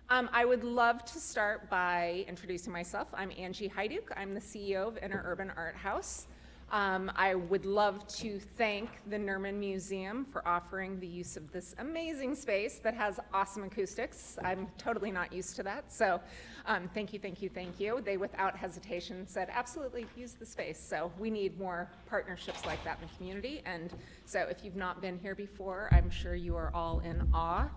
I would love to start by introducing myself. I'm Angie Hyduk. I'm the CEO of Interurban Art House. I would love to thank the Nerman Museum for offering the use of this amazing space that has awesome acoustics. I'm totally not used to that, so thank you, thank you, thank you. They, without hesitation, said, absolutely, use the space. So we need more partnerships like that in the community, and so if you've not been here before, I'm sure you are all in awe.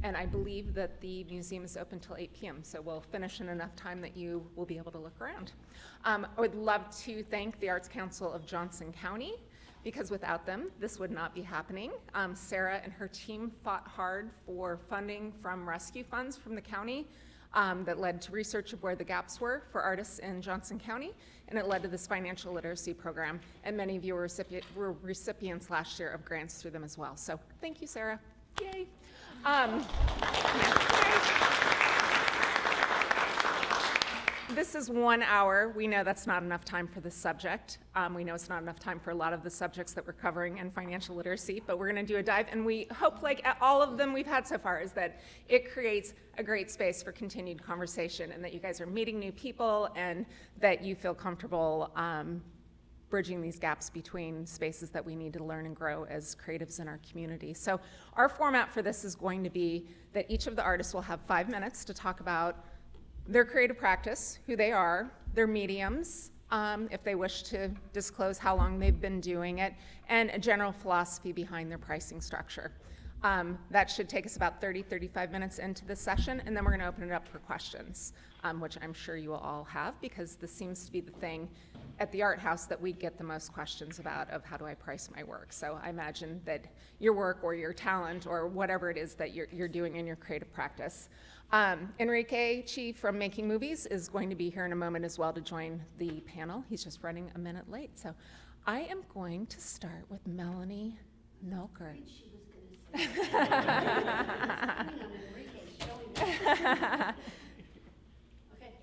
And I believe that the museum is open till 8 p.m., so we'll finish in enough time that you will be able to look around. I would love to thank the Arts Council of Johnson County, because without them, this would not be happening. Sarah and her team fought hard for funding from rescue funds from the county that led to research of where the gaps were for artists in Johnson County, and it led to this financial literacy program, and many of you were recipients last year of grants through them as well. So thank you, Sarah. Yay. This is 1 hour. We know that's not enough time for this subject. We know it's not enough time for a lot of the subjects that we're covering in financial literacy, but we're going to do a dive, and we hope, like all of them we've had so far, is that it creates a great space for continued conversation, and that you guys are meeting new people, and that you feel comfortable bridging these gaps between spaces that we need to learn and grow as creatives in our community. So our format for this is going to be that each of the artists will have 5 minutes to talk about their creative practice, who they are, their mediums, if they wish to disclose how long they've been doing it, and a general philosophy behind their pricing structure. That should take us about 35 minutes into the session, and then we're going to open it up for questions, which I'm sure you will all have, because this seems to be the thing at the Art House that we get the most questions about, of how do I price my work. So I imagine that your work or your talent or whatever it is that you're doing in your creative practice. Enrique Chi from Making Movies is going to be here in a moment as well to join the panel. He's just running a minute late. So I am going to start with Melanie Nolker.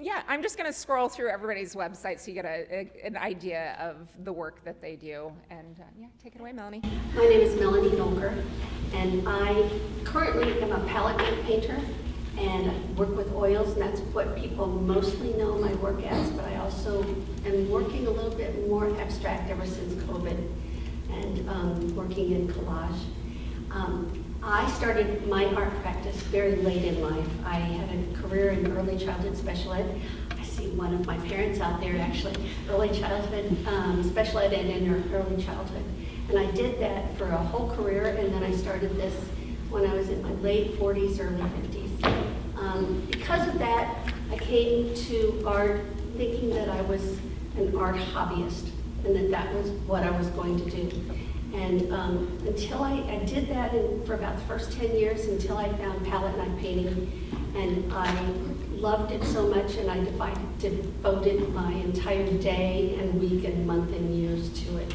Yeah, I'm just going to scroll through everybody's website so you get an idea of the work that they do. And yeah, take it away, Melanie. My name is Melanie Nolker, and I currently am a palette knife painter, and I work with oils, and that's what people mostly know my work as, but I also am working a little bit more abstract ever since COVID, and working in collage. I started my art practice very late in life. I had a career in early childhood special ed. I see one of my parents out there, actually, early childhood special ed and in early childhood. And I did that for a whole career, and then I started this when I was in my late 40s, early 50s. Because of that, I came to art thinking that I was an art hobbyist, and that was what I was going to do. And until I did that for about the first 10 years, until I found palette knife painting, and I loved it so much, and I devoted my entire day and week and month and years to it.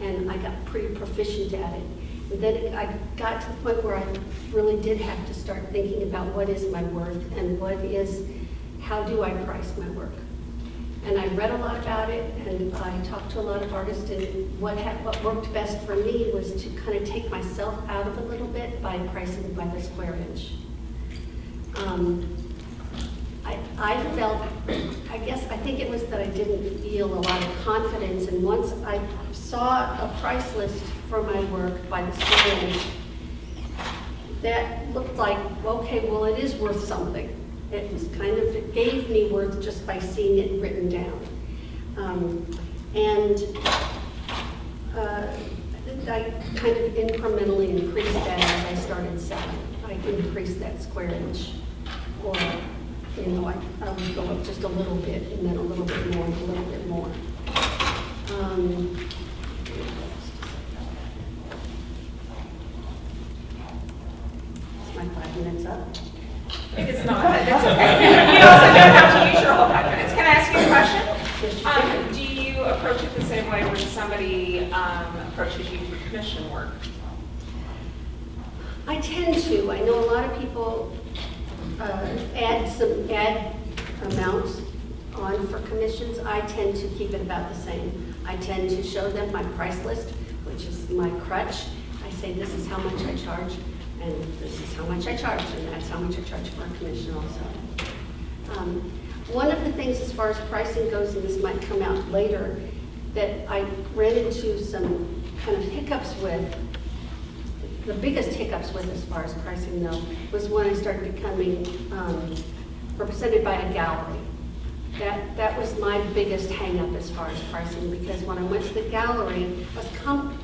And I got pretty proficient at it. And then I got to the point where I really did have to start thinking about what is my worth, and how do I price my work. And I read a lot about it, and I talked to a lot of artists, and what worked best for me was to kind of take myself out of it a little bit by pricing by the square inch. I think it was that I didn't feel a lot of confidence, and once I saw a price list for my work by the square inch, that looked like, okay, well, it is worth something. It gave me worth just by seeing it written down. I kind of incrementally increased that as I started selling. I increased that square inch, or, I would go up just a little bit, and then a little bit more, and a little bit more. Is my 5 minutes up? It is not, but that's okay. You also don't have to use your whole 5 minutes. Can I ask you a question? Do you approach it the same way when somebody approaches you for commission work? I tend to. I know a lot of people add amounts on for commissions. I tend to keep it about the same. I tend to show them my price list, which is my crutch. I say this is how much I charge, and this is how much I charge, and that's how much I charge for a commission also. One of the things as far as pricing goes, and this might come out later, that I ran into some kind of hiccups with, the biggest hiccups with as far as pricing though, was when I started becoming represented by a gallery. That was my biggest hang-up as far as pricing, because when I went to the gallery, I was confident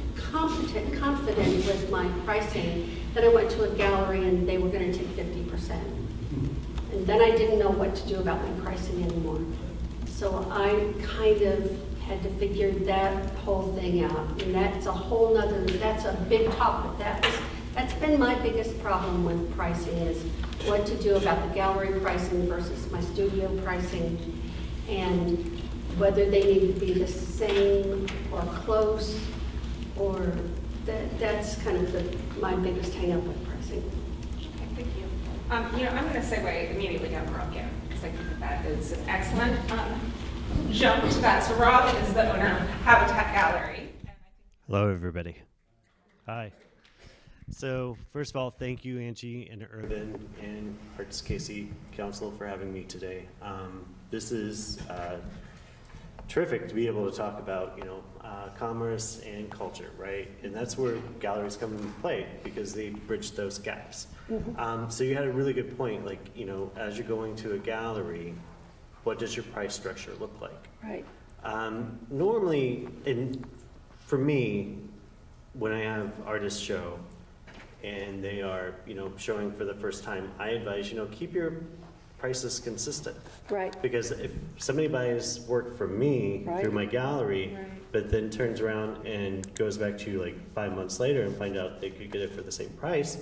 with my pricing. Then I went to a gallery and they were going to take 50%. And then I didn't know what to do about my pricing anymore. So I kind of had to figure that whole thing out. And that's a whole nother, that's a big topic. That's been my biggest problem with pricing, is what to do about the gallery pricing versus my studio pricing, and whether they need to be the same or close, or that's kind of my biggest hang up with pricing. Okay, thank you. I'm going to segue immediately to Rob Gann, because I think that is an excellent jump to that. So Rob is the owner of Habitat Gallery. Hello, everybody. Hi. So first of all, thank you, Angie and Urban and Arts Casey Council for having me today. This is terrific to be able to talk about, commerce and culture, right? And that's where galleries come into play, because they bridge those gaps. So you had a really good point, as you're going to a gallery, what does your price structure look like? Right. Normally, for me, when I have artists show, and they are, showing for the first time, I advise, keep your prices consistent. Right. Because if somebody buys work from me through my gallery, but then turns around and goes back to you like 5 months later and find out they could get it for the same price,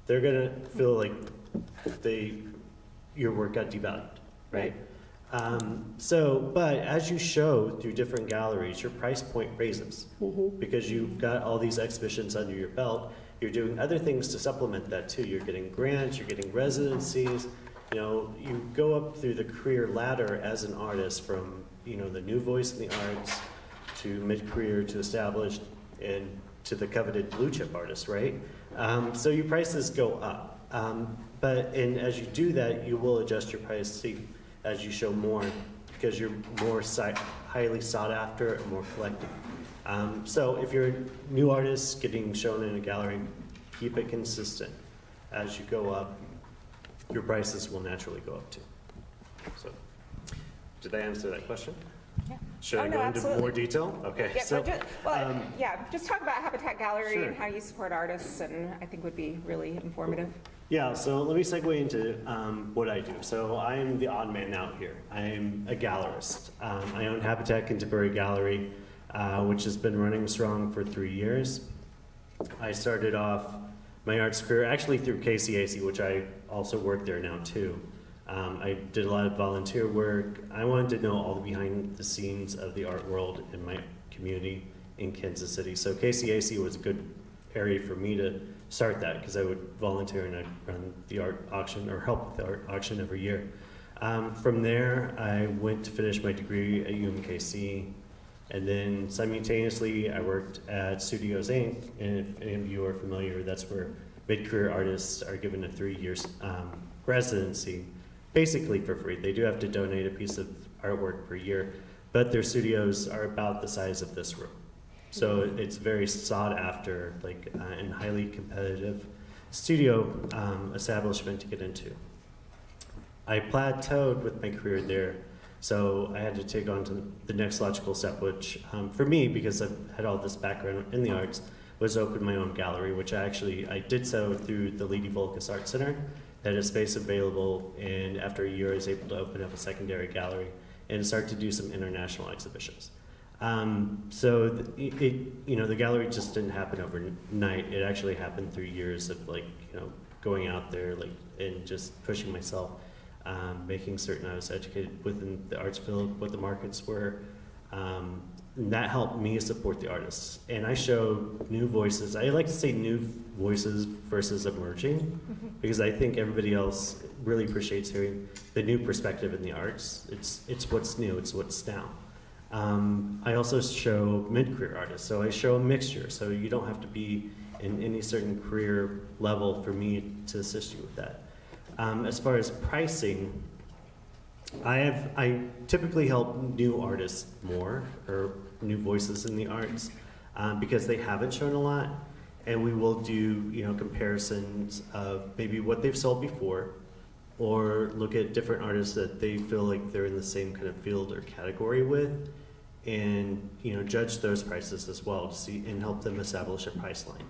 they're gonna feel like your work got devalued, right? But as you show through different galleries, your price point raises, because you've got all these exhibitions under your belt. You're doing other things to supplement that too. You're getting grants, you're getting residencies. You go up through the career ladder as an artist from, the new voice in the arts to mid-career to established and to the coveted blue chip artist, right? So your prices go up. And as you do that, you will adjust your price as you show more, because you're more highly sought after and more collected. So if you're a new artist getting shown in a gallery, keep it consistent. As you go up, your prices will naturally go up too. So, did I answer that question? Yeah. Should I go into more detail? Okay. Yeah, just talk about Habitat Gallery Sure. and how you support artists, and I think would be really informative. Yeah, so let me segue into what I do. So I am the odd man out here. I am a gallerist. I own Habitat Contemporary Gallery, which has been running strong for 3 years. I started off my arts career actually through KCAC, which I also work there now too. I did a lot of volunteer work. I wanted to know all the behind the scenes of the art world in my community in Kansas City. So KCAC was a good area for me to start that, because I would volunteer and I'd run the art auction or help with the art auction every year. From there, I went to finish my degree at UMKC, and then simultaneously I worked at Studios Inc. And if any of you are familiar, that's where mid-career artists are given a 3-year residency, basically for free. They do have to donate a piece of artwork per year, but their studios are about the size of this room. So it's very sought after, and highly competitive studio establishment to get into. I plateaued with my career there, so I had to take on to the next logical step, which for me, because I've had all this background in the arts, was open my own gallery, which I did so through the Lady Volkus Art Center. Had a space available, and after a year I was able to open up a secondary gallery and start to do some international exhibitions. The gallery just didn't happen overnight. It actually happened through years of going out there and just pushing myself, making certain I was educated within the arts field, what the markets were. And that helped me support the artists. And I show new voices. I like to say new voices versus emerging, because I think everybody else really appreciates hearing the new perspective in the arts. It's what's new, it's what's now. I also show mid-career artists, so I show a mixture. So you don't have to be in any certain career level for me to assist you with that. As far as pricing, I typically help new artists more, or new voices in the arts, because they haven't shown a lot, and we will do, you know, comparisons of maybe what they've sold before, or look at different artists that they feel like they're in the same kind of field or category with, and, you know, judge those prices as well to see and help them establish a price line.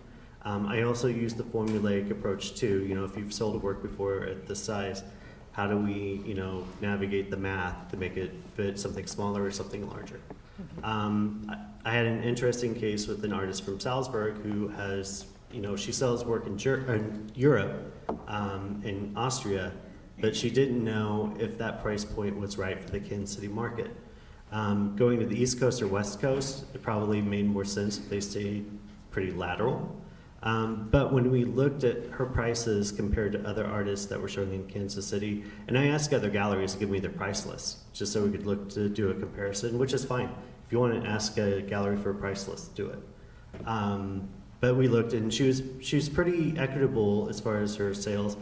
I also use the formulaic approach too. You know, if you've sold a work before at this size, how do we, you know, navigate the math to make it fit something smaller or something larger? I had an interesting case with an artist from Salzburg who has, you know, she sells work in Europe, in Austria, but she didn't know if that price point was right for the Kansas City market. Going to the East Coast or West Coast, it probably made more sense if they stayed pretty lateral. But when we looked at her prices compared to other artists that were showing in Kansas City, and I asked other galleries to give me their price list, just so we could look to do a comparison, which is fine. If you want to ask a gallery for a price list, do it. But we looked, and she was pretty equitable as far as her sales.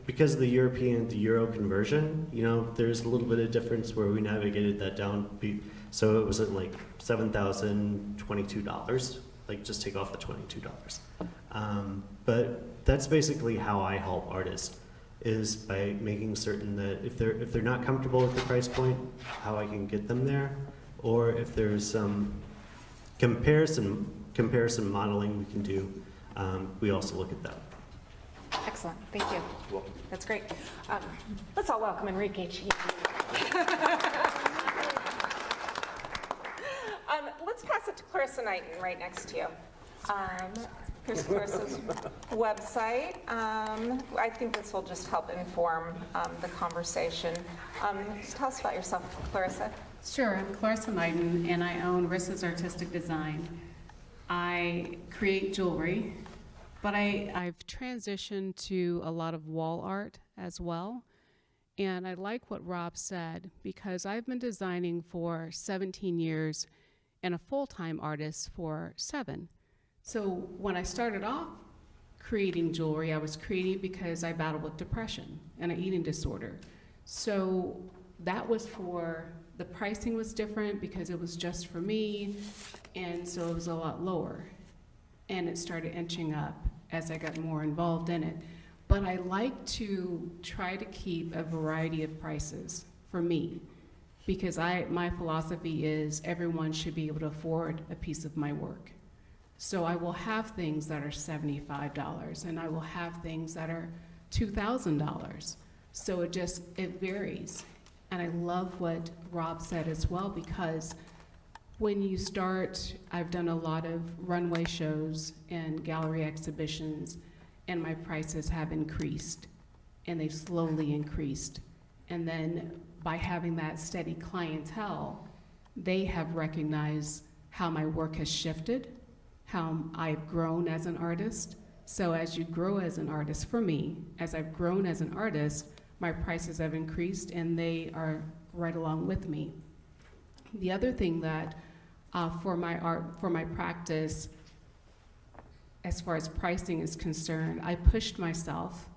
Because of the European to Euro conversion, you know, there's a little bit of difference where we navigated that down. So it was at like $7,022. Like, just take off the $22. But that's basically how I help artists, is by making certain that if they're not comfortable with the price point, how I can get them there, or if there's some comparison modeling we can do, we also look at that. Excellent, thank you. You're welcome. That's great. Let's all welcome Enrique Chi. Let's pass it to Clarissa Knighton right next to you. Here's Clarissa's website. I think this will just help inform the conversation. Tell us about yourself, Clarissa. Sure, I'm Clarissa Knighton, and I own Rissa's Artistic Design. I create jewelry, but I've transitioned to a lot of wall art as well. And I like what Rob said, because I've been designing for 17 years and a full-time artist for 7. So when I started off creating jewelry, I was creating because I battled with depression and an eating disorder. So that was the pricing was different because it was just for me, and so it was a lot lower. And it started inching up as I got more involved in it. But I like to try to keep a variety of prices for me, because my philosophy is everyone should be able to afford a piece of my work. So I will have things that are $75, and I will have things that are $2,000. So it varies. And I love what Rob said as well, because when you start, I've done a lot of runway shows and gallery exhibitions, and my prices have increased, and they've slowly increased. And then by having that steady clientele, they have recognized how my work has shifted, how I've grown as an artist. So as you grow as an artist, for me, as I've grown as an artist, my prices have increased, and they are right along with me. The other thing that for my practice, as far as pricing is concerned, I pushed myself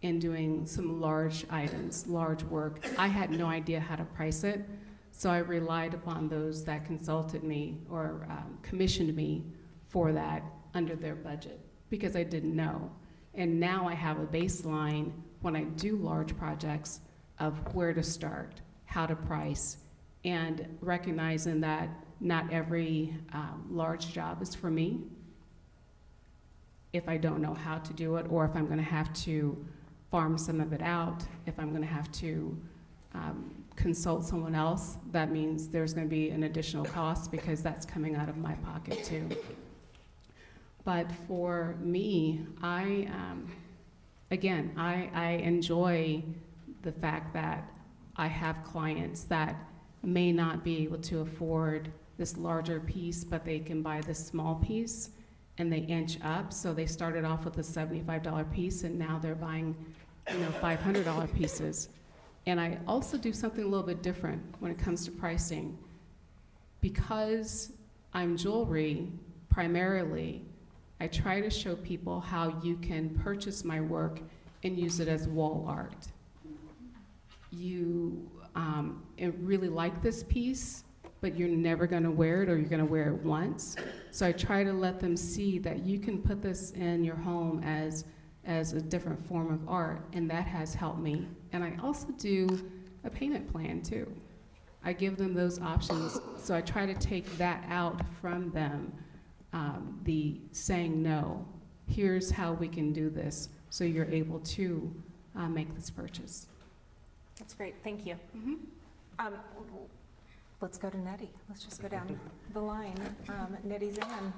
in doing some large items, large work. I had no idea how to price it, so I relied upon those that consulted me or commissioned me for that under their budget, because I didn't know. And now I have a baseline when I do large projects of where to start, how to price, and recognizing that not every large job is for me if I don't know how to do it, or if I'm gonna have to farm some of it out, if I'm gonna have to consult someone else, that means there's gonna be an additional cost, because that's coming out of my pocket too. But for me, I enjoy the fact that I have clients that may not be able to afford this larger piece, but they can buy this small piece, and they inch up. So they started off with a $75 piece, and now they're buying, $500 pieces. And I also do something a little bit different when it comes to pricing. Because I'm jewelry primarily, I try to show people how you can purchase my work and use it as wall art. You really like this piece, but you're never gonna wear it, or you're gonna wear it once. So I try to let them see that you can put this in your home as a different form of art, and that has helped me. And I also do a payment plan too. I give them those options, so I try to take that out from them, the saying no. Here's how we can do this, so you're able to make this purchase. That's great, thank you. Let's go to Nettie. Let's just go down the line. Nettie Zan.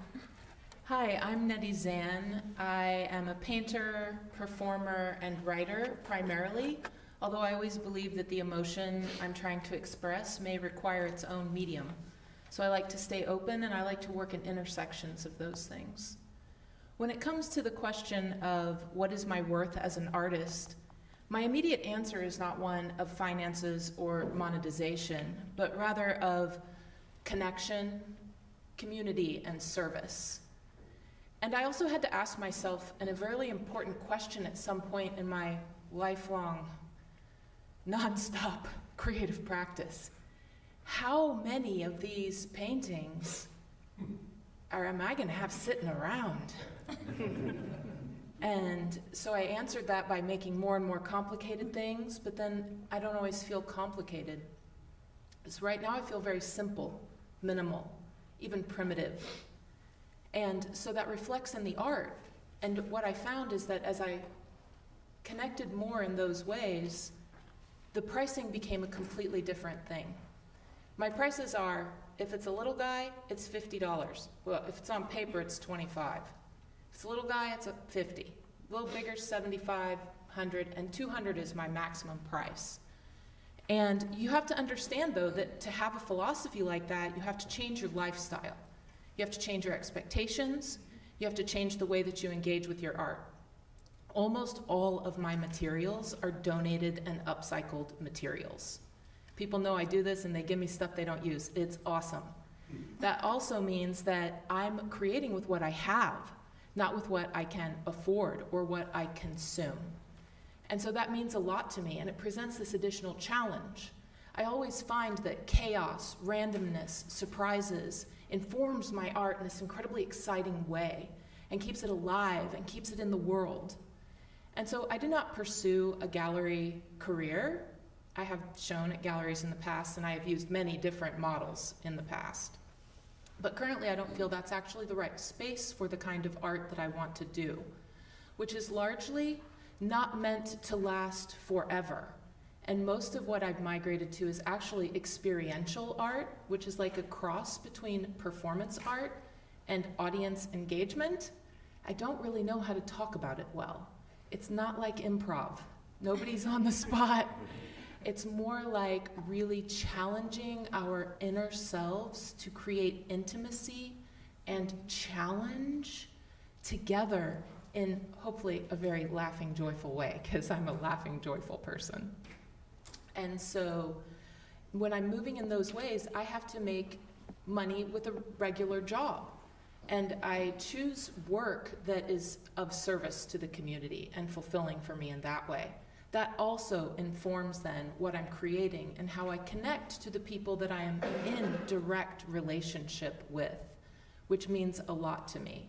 Hi, I'm Nettie Zan. I am a painter, performer, and writer primarily, although I always believe that the emotion I'm trying to express may require its own medium. So I like to stay open, and I like to work in intersections of those things. When it comes to the question of what is my worth as an artist, my immediate answer is not one of finances or monetization, but rather of connection, community, and service. And I also had to ask myself a very important question at some point in my lifelong, nonstop creative practice. How many of these paintings am I gonna have sitting around? And so I answered that by making more and more complicated things, but then I don't always feel complicated. So right now I feel very simple, minimal, even primitive. And so that reflects in the art. And what I found is that as I connected more in those ways, the pricing became a completely different thing. My prices are, if it's a little guy, it's $50. Well, if it's on paper, it's $25. If it's a little guy, it's $50. A little bigger, $75, $100, and $200 is my maximum price. And you have to understand, though, that to have a philosophy like that, you have to change your lifestyle. You have to change your expectations. You have to change the way that you engage with your art. Almost all of my materials are donated and upcycled materials. People know I do this and they give me stuff they don't use. It's awesome. That also means that I'm creating with what I have, not with what I can afford or what I consume. And so that means a lot to me, and it presents this additional challenge. I always find that chaos, randomness, surprises informs my art in this incredibly exciting way and keeps it alive and keeps it in the world. And so I did not pursue a gallery career. I have shown at galleries in the past, and I have used many different models in the past. But currently I don't feel that's actually the right space for the kind of art that I want to do, which is largely not meant to last forever. And most of what I've migrated to is actually experiential art, which is like a cross between performance art and audience engagement. I don't really know how to talk about it well. It's not like improv. Nobody's on the spot. It's more like really challenging our inner selves to create intimacy and challenge together in hopefully a very laughing, joyful way, because I'm a laughing, joyful person. And so when I'm moving in those ways, I have to make money with a regular job. And I choose work that is of service to the community and fulfilling for me in that way. That also informs then what I'm creating and how I connect to the people that I am in direct relationship with, which means a lot to me.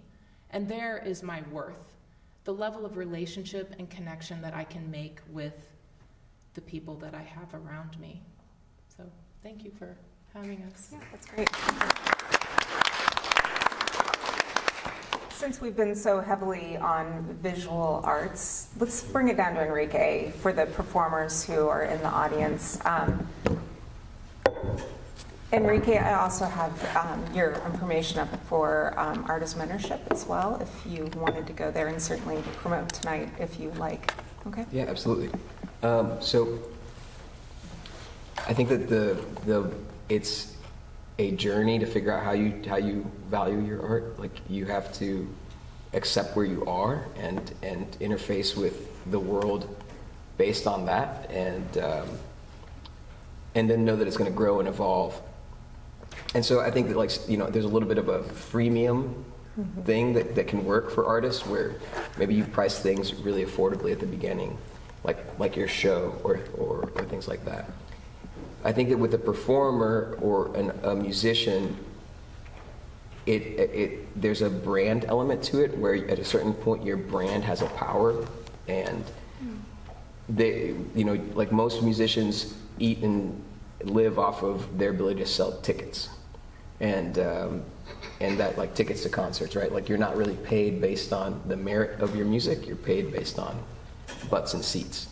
And there is my worth, the level of relationship and connection that I can make with the people that I have around me. So thank you for having us. Yeah, that's great. Since we've been so heavily on visual arts, let's bring it down to Enrique for the performers who are in the audience. Enrique, I also have your information up for artist mentorship as well, if you wanted to go there, and certainly promote tonight if you like. Okay? Yeah, absolutely. So I think that it's a journey to figure out how you value your art. Like, you have to accept where you are and interface with the world based on that, and then know that it's going to grow and evolve. And so I think that, like, there's a little bit of a freemium thing that can work for artists, where maybe you price things really affordably at the beginning, like your show or things like that. I think that with a performer or a musician, there's a brand element to it, where at a certain point your brand has a power, and they, like most musicians eat and live off of their ability to sell tickets, and that, like, tickets to concerts, right? Like, you're not really paid based on the merit of your music, you're paid based on butts and seats.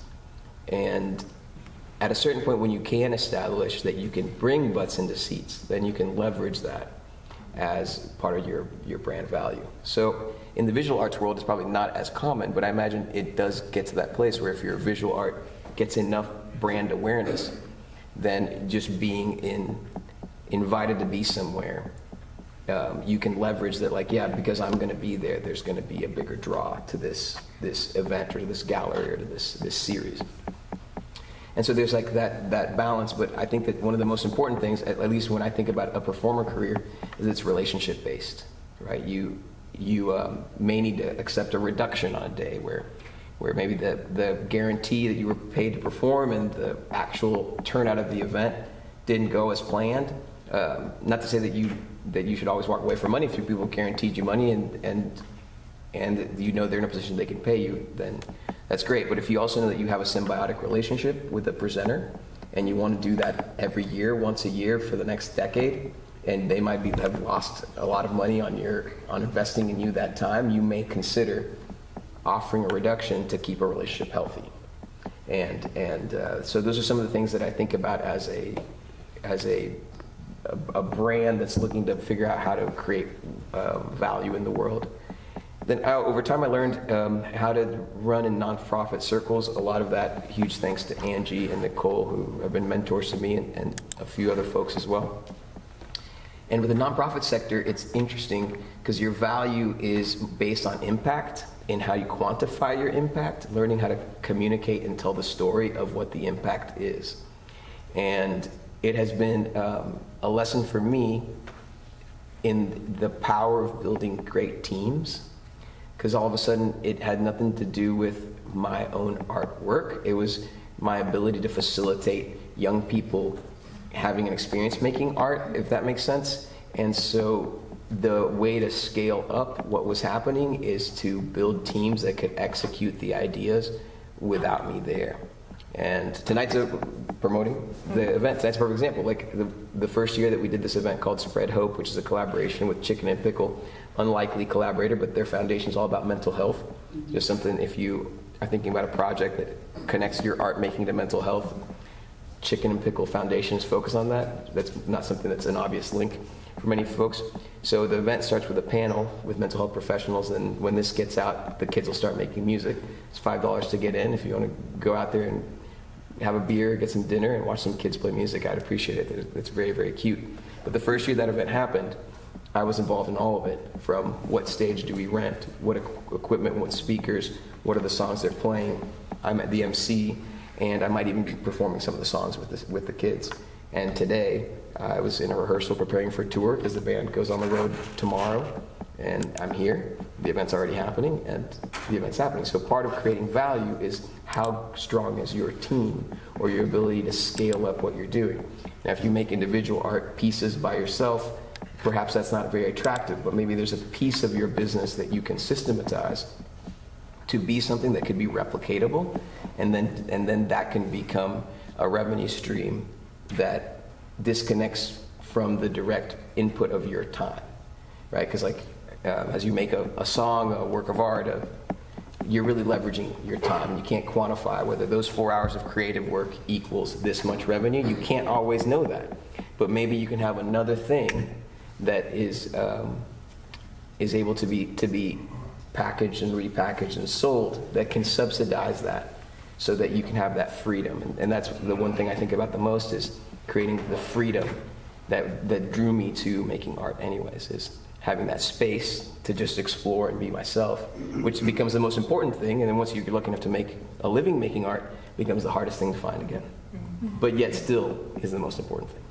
And at a certain point, when you can establish that you can bring butts into seats, then you can leverage that as part of your brand value. So in the visual arts world, it's probably not as common, but I imagine it does get to that place where if your visual art gets enough brand awareness, then just being invited to be somewhere, you can leverage that, like, yeah, because I'm going to be there, there's going to be a bigger draw to this event or to this gallery or to this series. And so there's like that balance, but I think that one of the most important things, at least when I think about a performer career, is it's relationship based, right? You may need to accept a reduction on a day where maybe the guarantee that you were paid to perform and the actual turnout of the event didn't go as planned. Not to say that you should always walk away from money. If people guaranteed you money and they're in a position they can pay you, then that's great. But if you also know that you have a symbiotic relationship with the presenter, and you want to do that every year, once a year for the next decade, and they might have lost a lot of money on investing in you that time, you may consider offering a reduction to keep a relationship healthy. And so those are some of the things that I think about as a brand that's looking to figure out how to create value in the world. Then over time I learned how to run in nonprofit circles. A lot of that huge thanks to Angie and Nicole, who have been mentors to me, and a few other folks as well. And with the nonprofit sector, it's interesting because your value is based on impact and how you quantify your impact, learning how to communicate and tell the story of what the impact is. And it has been a lesson for me in the power of building great teams, because all of a sudden it had nothing to do with my own artwork. It was my ability to facilitate young people having an experience making art, if that makes sense. And so the way to scale up what was happening is to build teams that could execute the ideas without me there. And tonight's promoting the event. That's a perfect example. Like the first year that we did this event called Spread Hope, which is a collaboration with Chicken and Pickle, unlikely collaborator, but their foundation is all about mental health. Just something, if you are thinking about a project that connects your art making to mental health, Chicken and Pickle Foundation's focus on that. That's not something that's an obvious link for many folks. So the event starts with a panel with mental health professionals, and when this gets out, the kids will start making music. It's $5 to get in. If you want to go out there and have a beer, get some dinner, and watch some kids play music, I'd appreciate it. It's very, very cute. But the first year that event happened, I was involved in all of it, from what stage do we rent, what equipment, what speakers, what are the songs they're playing. I'm at the MC, and I might even be performing some of the songs with the kids. And today, I was in a rehearsal preparing for a tour, because the band goes on the road tomorrow, and I'm here. The event's already happening, and the event's happening. So part of creating value is how strong is your team, or your ability to scale up what you're doing. Now, if you make individual art pieces by yourself, perhaps that's not very attractive, but maybe there's a piece of your business that you can systematize to be something that could be replicatable, and then that can become a revenue stream that disconnects from the direct input of your time, right? Because as you make a song, a work of art, you're really leveraging your time. You can't quantify whether those 4 hours of creative work equals this much revenue. You can't always know that, but maybe you can have another thing that is able to be packaged and repackaged and sold that can subsidize that, so that you can have that freedom. And that's the one thing I think about the most, is creating the freedom that drew me to making art anyways, is having that space to just explore and be myself, which becomes the most important thing. And then once you're lucky enough to make a living making art, becomes the hardest thing to find again. But yet still is the most important thing.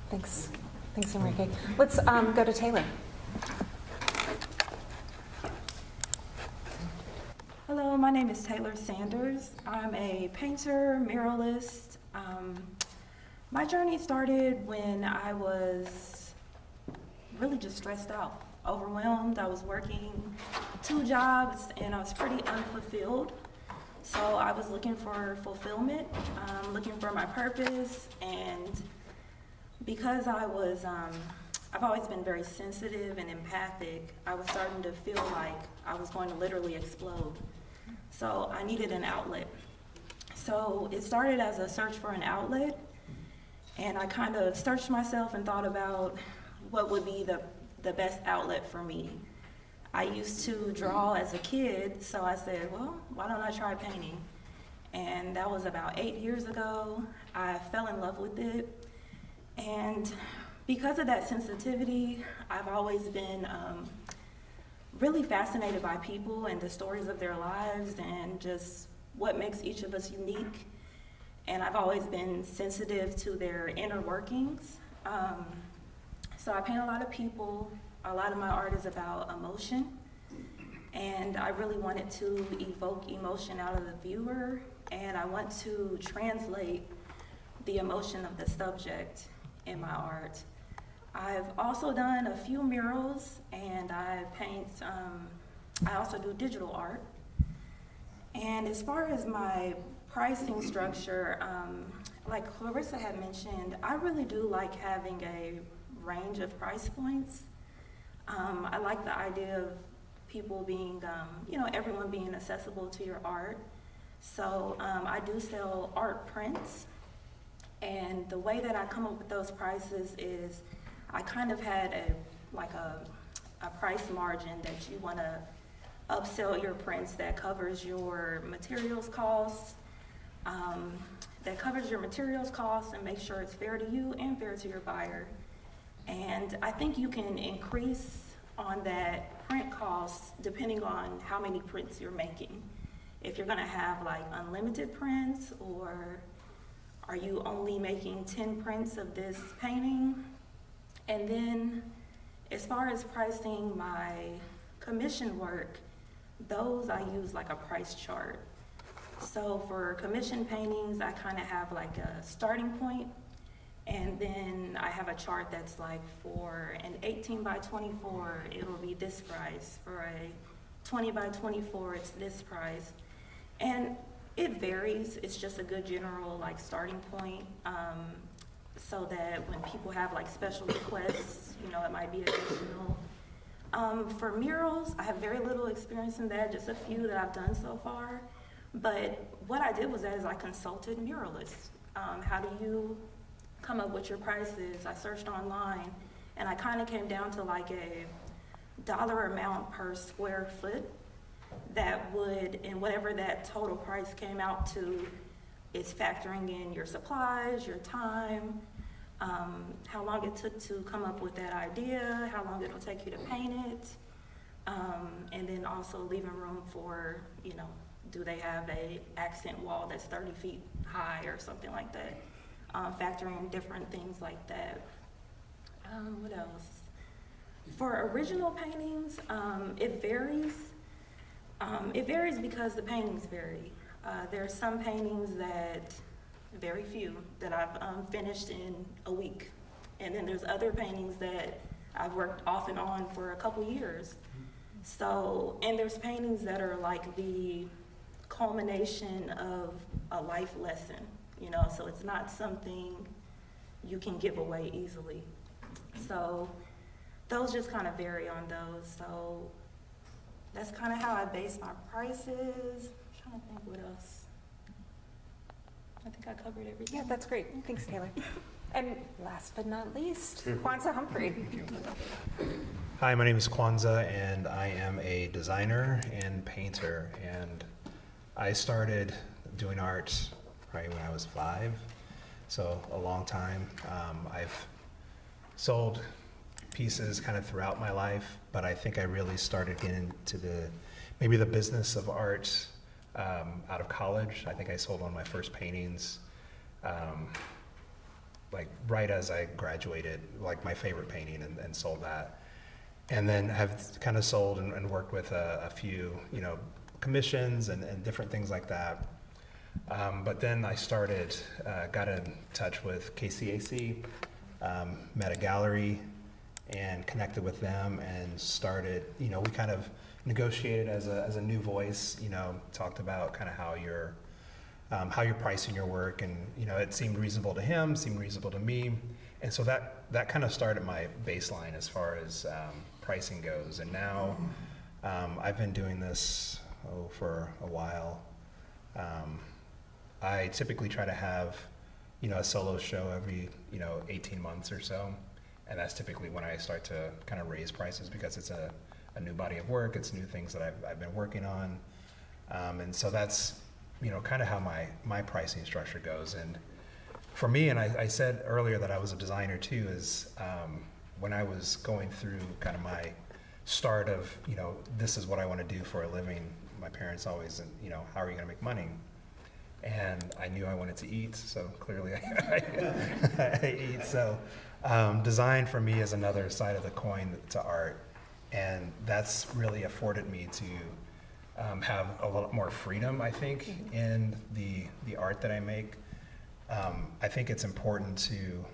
Thanks. Thanks, Enrique. Let's go to Taylor. Hello, my name is Taylor Sanders. I'm a painter, muralist. My journey started when I was really just stressed out, overwhelmed. I was working 2 jobs and I was pretty unfulfilled. So I was looking for fulfillment, looking for my purpose, and because I've always been very sensitive and empathic, I was starting to feel like I was going to literally explode. So I needed an outlet. So it started as a search for an outlet, and I kind of searched myself and thought about what would be the best outlet for me. I used to draw as a kid, so I said, well, why don't I try painting? And that was about 8 years ago. I fell in love with it. And because of that sensitivity, I've always been really fascinated by people and the stories of their lives and just what makes each of us unique. And I've always been sensitive to their inner workings. So I paint a lot of people. A lot of my art is about emotion. And I really wanted to evoke emotion out of the viewer. And I want to translate the emotion of the subject in my art. I've also done a few murals, and I also do digital art. And as far as my pricing structure, like Clarissa had mentioned, I really do like having a range of price points. I like the idea of people being, everyone being accessible to your art. So I do sell art prints, and the way that I come up with those prices is I kind of had a price margin that you want to upsell your prints that covers your materials costs, and make sure it's fair to you and fair to your buyer. And I think you can increase on that print cost depending on how many prints you're making. If you're gonna have like unlimited prints, or are you only making 10 prints of this painting? And then as far as pricing my commission work, those I use like a price chart. So for commission paintings, I kind of have like a starting point, and then I have a chart that's like for an 18 by 24, it'll be this price. For a 20 by 24, it's this price. And it varies. It's just a good general like starting point, so that when people have like special requests, it might be additional. For murals, I have very little experience in that, just a few that I've done so far. But what I did was I consulted muralists. How do you come up with your prices? I searched online, and I kind of came down to like a dollar amount per square foot that would, and whatever that total price came out to, is factoring in your supplies, your time, how long it took to come up with that idea, how long it'll take you to paint it, and then also leaving room for, do they have a accent wall that's 30 feet high or something like that, factoring different things like that. What else? For original paintings, it varies. It varies because the paintings vary. There are some paintings that, very few, that I've finished in a week. And then there's other paintings that I've worked off and on for a couple years. So, and there's paintings that are like the culmination of a life lesson, so it's not something you can give away easily. So those just kind of vary on those. So that's kind of how I base my prices. I'm trying to think what else. I think I covered everything. Yeah, that's great. Thanks, Taylor. And last but not least, Kwanzaa Humphrey. Hi, my name is Kwanzaa, and I am a designer and painter. And I started doing art probably when I was 5, so a long time. I've sold pieces kind of throughout my life, but I think I really started getting into maybe the business of art out of college. I think I sold one of my first paintings like right as I graduated, like my favorite painting, and sold that. and then have kind of sold and worked with a few, commissions and different things like that. But then I started, got in touch with KCAC, met a gallery, and connected with them and started, we kind of negotiated as a new voice, talked about kind of how you're pricing your work, and, it seemed reasonable to him, seemed reasonable to me. And so that kind of started my baseline as far as pricing goes. And now I've been doing this for a while. I typically try to have, a solo show every, 18 months or so. And that's typically when I start to kind of raise prices, because it's a new body of work. It's new things that I've been working on. And so that's, kind of how my pricing structure goes. And for me, and I said earlier that I was a designer too, is when I was going through kind of my start of, this is what I want to do for a living, my parents always, how are you going to make money? And I knew I wanted to eat, so clearly I eat. So design for me is another side of the coin to art. And that's really afforded me to have a lot more freedom, I think, in the art that I make. I think it's important to,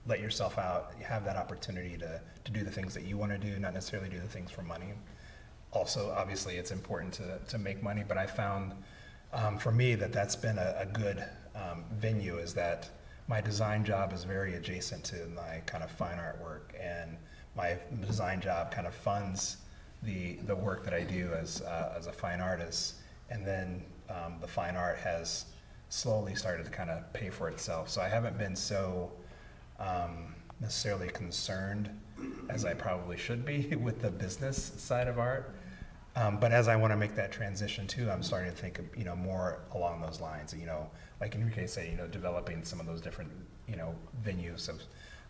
let yourself out, have that opportunity to do the things that you want to do, not necessarily do the things for money. Also, obviously, it's important to make money, but I found for me that's been a good venue, is that my design job is very adjacent to my kind of fine art work, and my design job kind of funds the work that I do as a fine artist, and then the fine art has slowly started to kind of pay for itself. So I haven't been so necessarily concerned as I probably should be with the business side of art. But as I want to make that transition too, I'm starting to think of, more along those lines, like Enrique said, developing some of those different, venues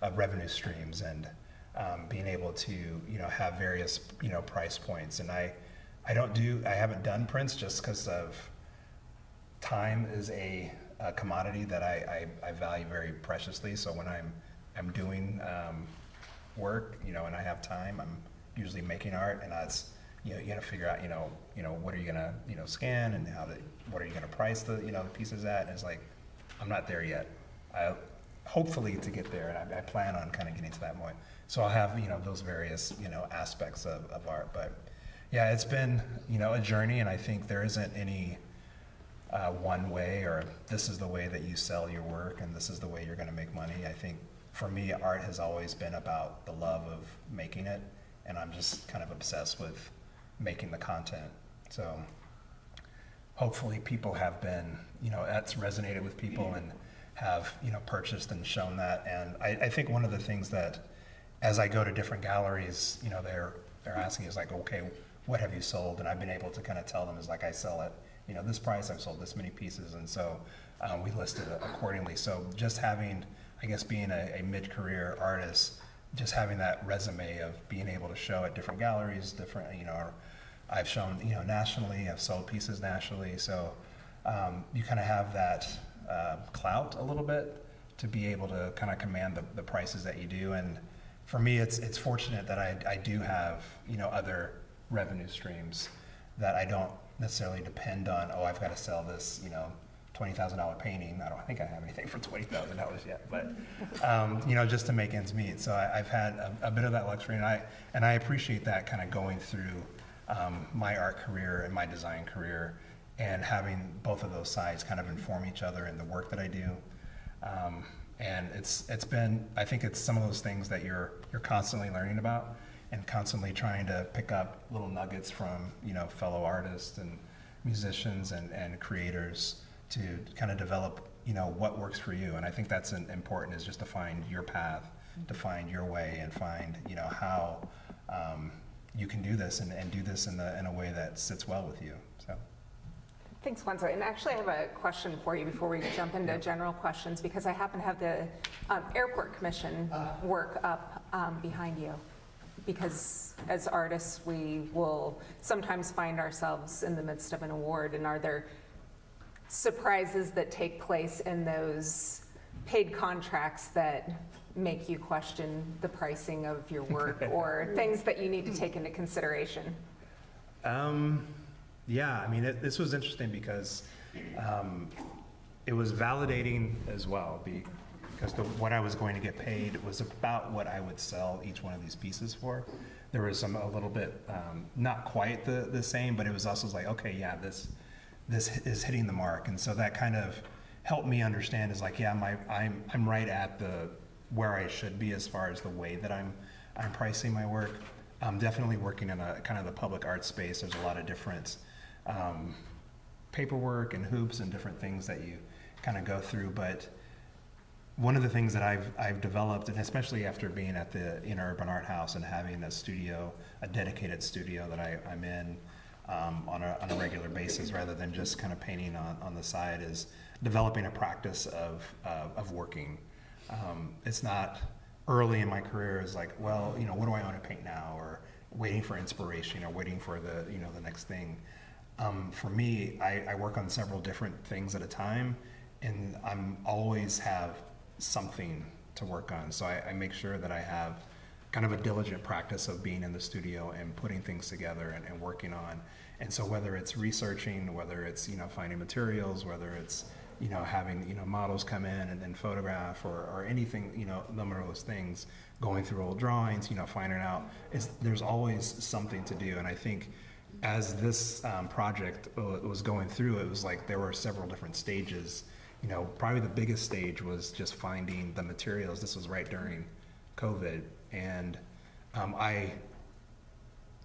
of revenue streams, and being able to, have various, price points. And I haven't done prints just because of time is a commodity that I value very preciously. So when I'm doing work, and I have time, I'm usually making art, and that's, you got to figure out, what are you gonna, scan, and what are you gonna price the, the pieces at? And it's like, I'm not there yet. Hopefully to get there, and I plan on kind of getting to that point. So I'll have, those various, aspects of art. But yeah, it's been, a journey, and I think there isn't any one way, or this is the way that you sell your work, and this is the way you're gonna make money. I think for me, art has always been about the love of making it, and I'm just kind of obsessed with making the content. So hopefully people have been, that's resonated with people and have, purchased and shown that. And I think one of the things that, as I go to different galleries, they're asking is like, okay, what have you sold? And I've been able to kind of tell them is like, I sell at, this price, I've sold this many pieces. And so we listed it accordingly. So just having, I guess, being a mid-career artist, just having that resume of being able to show at different galleries, different, I've shown, nationally, I've sold pieces nationally. So you kind of have that clout a little bit to be able to kind of command the prices that you do. And for me, it's fortunate that I do have, other revenue streams that I don't necessarily depend on, I've got to sell this, $20,000 painting. I don't think I have anything for $20,000 yet, but just to make ends meet. So I've had a bit of that luxury, and I appreciate that, kind of going through my art career and my design career, and having both of those sides kind of inform each other in the work that I do. And it's been, I think it's some of those things that you're constantly learning about, and constantly trying to pick up little nuggets from fellow artists and musicians and creators to kind of develop what works for you. And I think that's important, is just to find your path, to find your way, and find how you can do this and do this in a way that sits well with you. So. Thanks, Kwanzaa. And actually, I have a question for you before we jump into general questions, because I happen to have the Airport Commission work up behind you. Because as artists, we will sometimes find ourselves in the midst of an award, and are there surprises that take place in those paid contracts that make you question the pricing of your work or things that you need to take into consideration? Yeah, I mean, this was interesting because it was validating as well because what I was going to get paid was about what I would sell each one of these pieces for. There was a little bit, not quite the same, but it was also like, okay, yeah, this is hitting the mark. And so that kind of helped me understand is like, yeah, I'm right at where I should be as far as the way that I'm pricing my work. I'm definitely working in a kind of the public art space. There's a lot of different paperwork and hoops and different things that you kind of go through. But one of the things that I've developed, and especially after being at the Inner Urban Art House and having a studio, a dedicated studio that I'm in on a regular basis, rather than just kind of painting on the side, is developing a practice of working. It's not early in my career is like, well, what do I want to paint now, or waiting for inspiration, or waiting for the next thing. For me, I work on several different things at a time, and I'm always have something to work on. So I make sure that I have kind of a diligent practice of being in the studio and putting things together and working on. And so whether it's researching, whether it's finding materials, whether it's having models come in and then photograph or anything, number of those things, going through old drawings, finding out, there's always something to do. And I think as this project was going through, it was like there were several different stages. Probably the biggest stage was just finding the materials. This was right during COVID, and I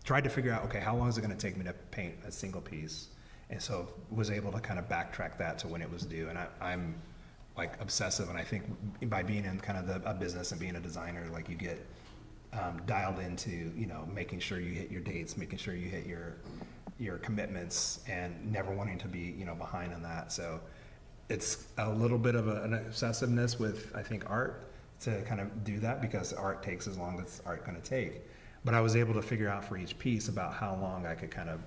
tried to figure out, okay, how long is it going to take me to paint a single piece? And so was able to kind of backtrack that to when it was due. And I'm like obsessive, and I think by being in kind of a business and being a designer, like you get dialed into making sure you hit your dates, making sure you hit your commitments, and never wanting to be behind on that. So it's a little bit of an obsessiveness with, I think, art to kind of do that, because art takes as long as art going to take. But I was able to figure out for each piece about how long I could kind of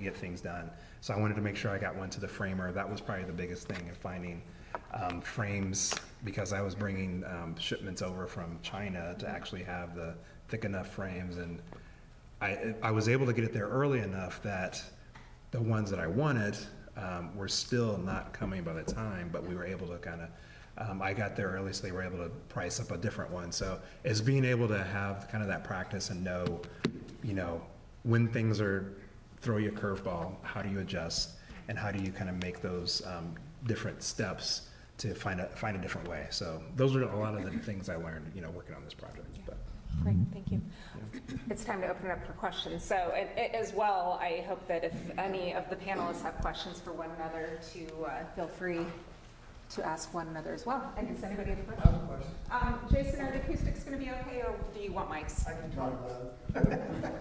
get things done. So I wanted to make sure I got one to the framer. That was probably the biggest thing, in finding frames, because I was bringing shipments over from China to actually have the thick enough frames, and I was able to get it there early enough that the ones that I wanted were still not coming by the time, but we were able to kind of, I got there early, so they were able to price up a different one. So it's being able to have kind of that practice and know, when things throw you a curveball, how do you adjust, and how do you kind of make those different steps to find a different way. So those are a lot of the things I learned, working on this project. But. Great, thank you. It's time to open it up for questions. So as well, I hope that if any of the panelists have questions for one another, to feel free to ask one another as well. And does anybody have a question? Jason, are the acoustics going to be okay, or do you want mics? I can talk about it.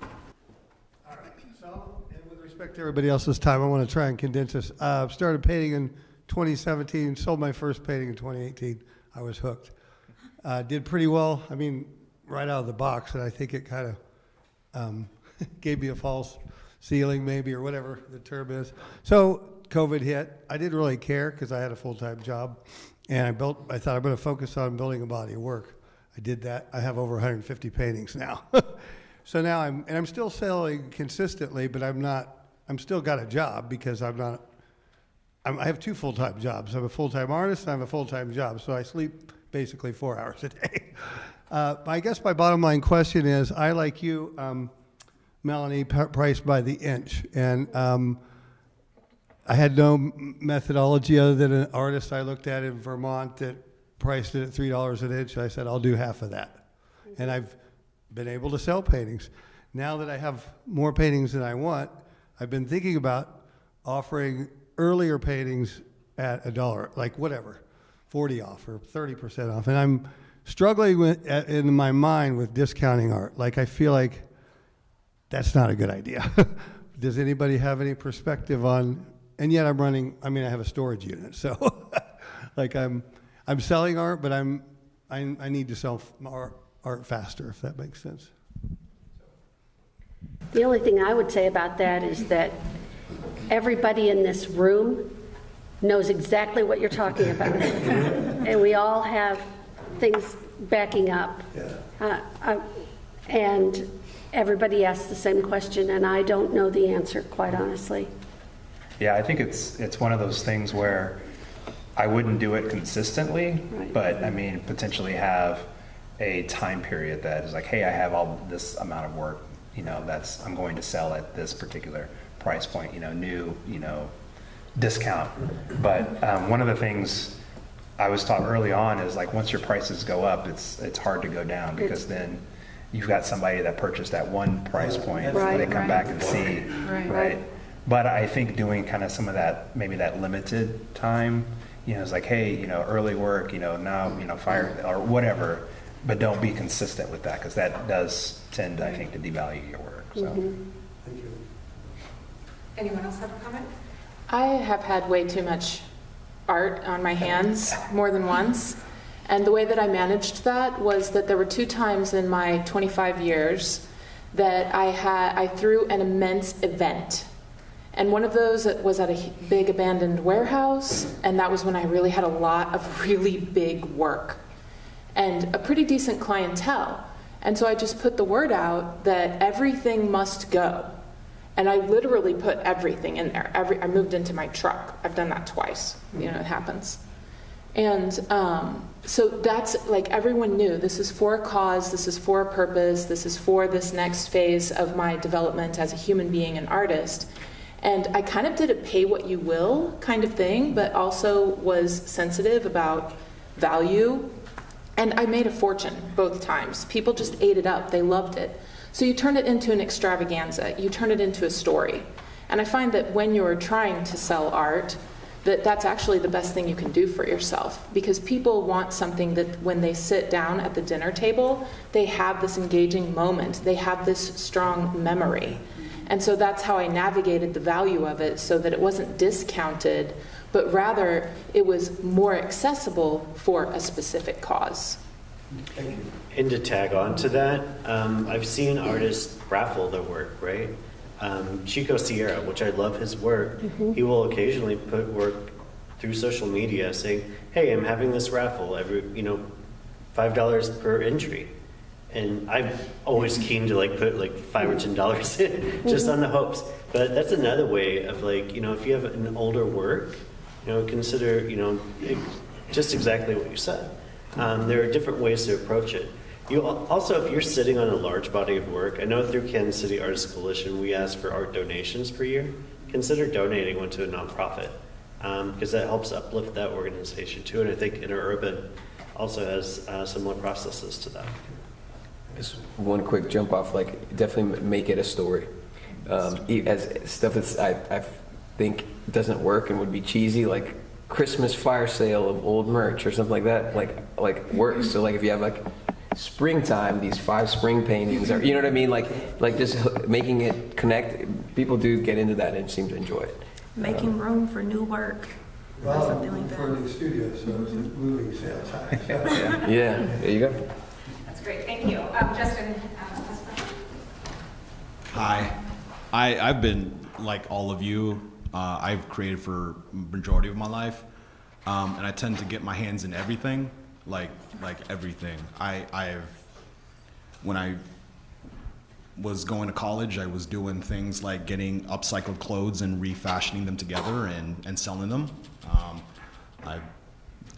All right, so, and with respect to everybody else's time, I want to try and condense this. Started painting in 2017, sold my first painting in 2018. I was hooked. Did pretty well, I mean, right out of the box, and I think it kind of gave me a false ceiling maybe, or whatever the term is. So COVID hit. I didn't really care because I had a full-time job, and I thought I'm going to focus on building a body of work. I did that. I have over 150 paintings now. So now I'm still selling consistently, but I'm still got a job, because I have two full-time jobs. I'm a full-time artist and I have a full-time job, so I sleep basically 4 hours a day. I guess my bottom line question is, I, like you, Melanie, priced by the inch, and I had no methodology other than an artist I looked at in Vermont that priced it at $3 an inch. I said, I'll do half of that. And I've been able to sell paintings. Now that I have more paintings than I want, I've been thinking about offering earlier paintings at $1, like whatever, 40 off or 30% off. And I'm struggling in my mind with discounting art. Like, I feel like that's not a good idea. Does anybody have any perspective on, and yet I have a storage unit. So like I'm selling art, but I need to sell more art faster, if that makes sense. The only thing I would say about that is that everybody in this room knows exactly what you're talking about. And we all have things backing up. And everybody asks the same question, and I don't know the answer, quite honestly. Yeah, I think it's one of those things where I wouldn't do it consistently, Right. but I mean, potentially have a time period that is like, hey, I have all this amount of work, I'm going to sell at this particular price point, new, discount. But one of the things I was taught early on is like, once your prices go up, it's hard to go down, because then you've got somebody that purchased at one price point, Right. they come back and see, right? But I think doing kind of some of that, maybe that limited time, it's like, hey, early work, now, fire or whatever, but don't be consistent with that, because that does tend, I think, to devalue your work, so. Anyone else have a comment? I have had way too much art on my hands more than once. And the way that I managed that was that there were 2 times in my 25 years that I threw an immense event. And one of those was at a big abandoned warehouse, and that was when I really had a lot of really big work and a pretty decent clientele. And so I just put the word out that everything must go. And I literally put everything in there. I moved into my truck. I've done that twice. It happens. And so that's like, everyone knew this is for a cause, this is for a purpose, this is for this next phase of my development as a human being and artist. And I kind of did a pay what you will kind of thing, but also was sensitive about value. And I made a fortune both times. People just ate it up. They loved it. So you turn it into an extravaganza. You turn it into a story. And I find that when you're trying to sell art, that's actually the best thing you can do for yourself, because people want something that when they sit down at the dinner table, they have this engaging moment. They have this strong memory. And so that's how I navigated the value of it, so that it wasn't discounted, but rather it was more accessible for a specific cause. And to tag on to that, I've seen artists raffle their work, right? Chico Sierra, which I love his work, he will occasionally put work through social media saying, hey, I'm having this raffle every, $5 per entry. And I'm always keen to put $5 or $10 in just on the hopes. But that's another way of if you have an older work, consider, just exactly what you said. There are different ways to approach it. You also, if you're sitting on a large body of work, I know through Kansas City Artists Coalition, we ask for art donations per year. Consider donating one to a nonprofit, because that helps uplift that organization too. And I think Interurban also has similar processes to that. Just one quick jump off, definitely make it a story. As stuff that's I think doesn't work and would be cheesy, like Christmas fire sale of old merch or something like that, like works. So if you have springtime, these 5 spring paintings, or you know what I mean, like just making it connect. People do get into that and seem to enjoy it. Making room for new work. or something like that. For a new studio, so it's moving sales high. Yeah, there you go. That's great, thank you. Justin, Hi. I've been, like all of you, I've created for majority of my life, and I tend to get my hands in everything, like everything. When I was going to college, I was doing things like getting upcycled clothes and refashioning them together and selling them.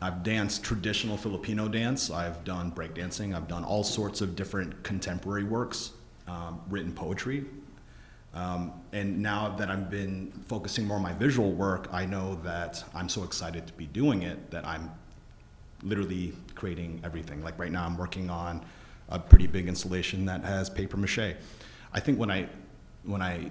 I've danced traditional Filipino dance. I've done breakdancing. I've done all sorts of different contemporary works, written poetry. And now that I've been focusing more on my visual work, I know that I'm so excited to be doing it that I'm literally creating everything. Like right now I'm working on a pretty big installation that has paper mache. I think when I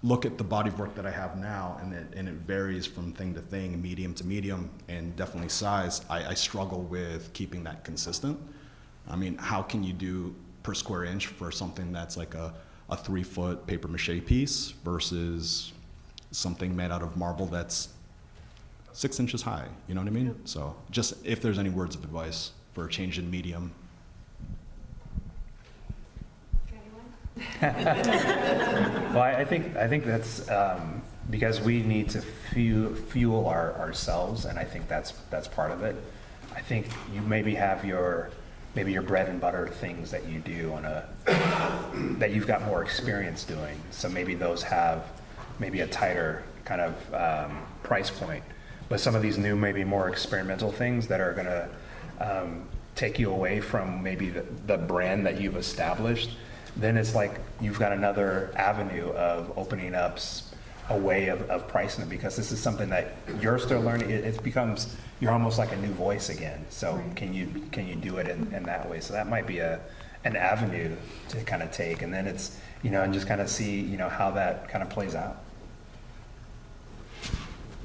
look at the body of work that I have now, and it varies from thing to thing, medium to medium, and definitely size, I struggle with keeping that consistent. I mean, how can you do per square inch for something that's like a 3-foot paper mache piece versus something made out of marble that's 6 inches high, you know what I mean? So just if there's any words of advice for a change in medium. Well, I think that's because we need to fuel ourselves, and I think that's part of it. I think you maybe have maybe your bread and butter things that you do that you've got more experience doing. So maybe those have maybe a tighter kind of price point. But some of these new, maybe more experimental things that are gonna take you away from maybe the brand that you've established, then it's like you've got another avenue of opening up a way of pricing it, because this is something that you're still learning. It becomes, you're almost like a new voice again. So Right. can you do it in that way? So that might be an avenue to kind of take, and then it's, and just kind of see, how that kind of plays out.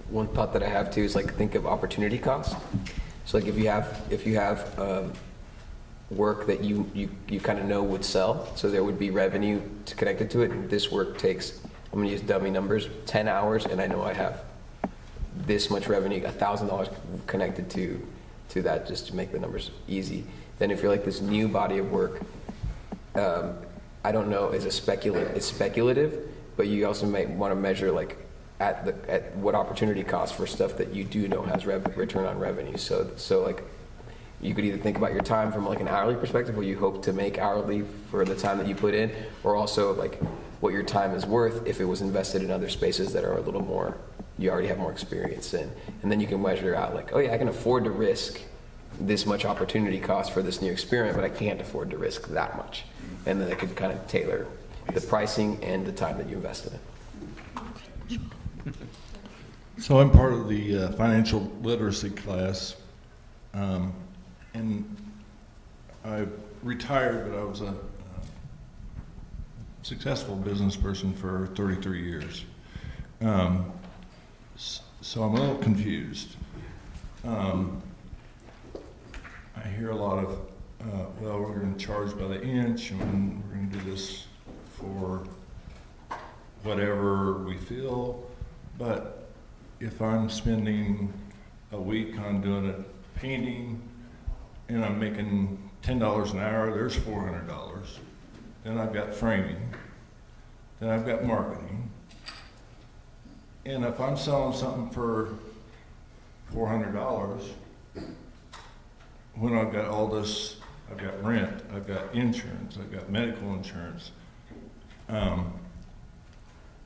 One thought that I have too is like think of opportunity cost. So like if you have work that you kind of know would sell, so there would be revenue connected to it. And this work takes, I'm gonna use dummy numbers, 10 hours, and I know I have this much revenue, $1,000 connected to that, just to make the numbers easy. Then if you're like this new body of work, I don't know, it's speculative, but you also might want to measure like at what opportunity cost for stuff that you do know has return on revenue. So like you could either think about your time from like an hourly perspective, where you hope to make hourly for the time that you put in, or also like what your time is worth if it was invested in other spaces that are a little more, you already have more experience in. And then you can measure out like, oh yeah, I can afford to risk this much opportunity cost for this new experiment, but I can't afford to risk that much. And then it could kind of tailor the pricing and the time that you invested in. So I'm part of the financial literacy class, and I retired, but I was a successful business person for 33 years. So I'm a little confused. I hear a lot of, well, we're going to charge by the inch, and we're going to do this for whatever we feel, but if I'm spending a week on doing a painting and I'm making $10 an hour, there's $400. Then I've got framing. Then I've got marketing. And if I'm selling something for $400, when I've got all this, I've got rent, I've got insurance, I've got medical insurance,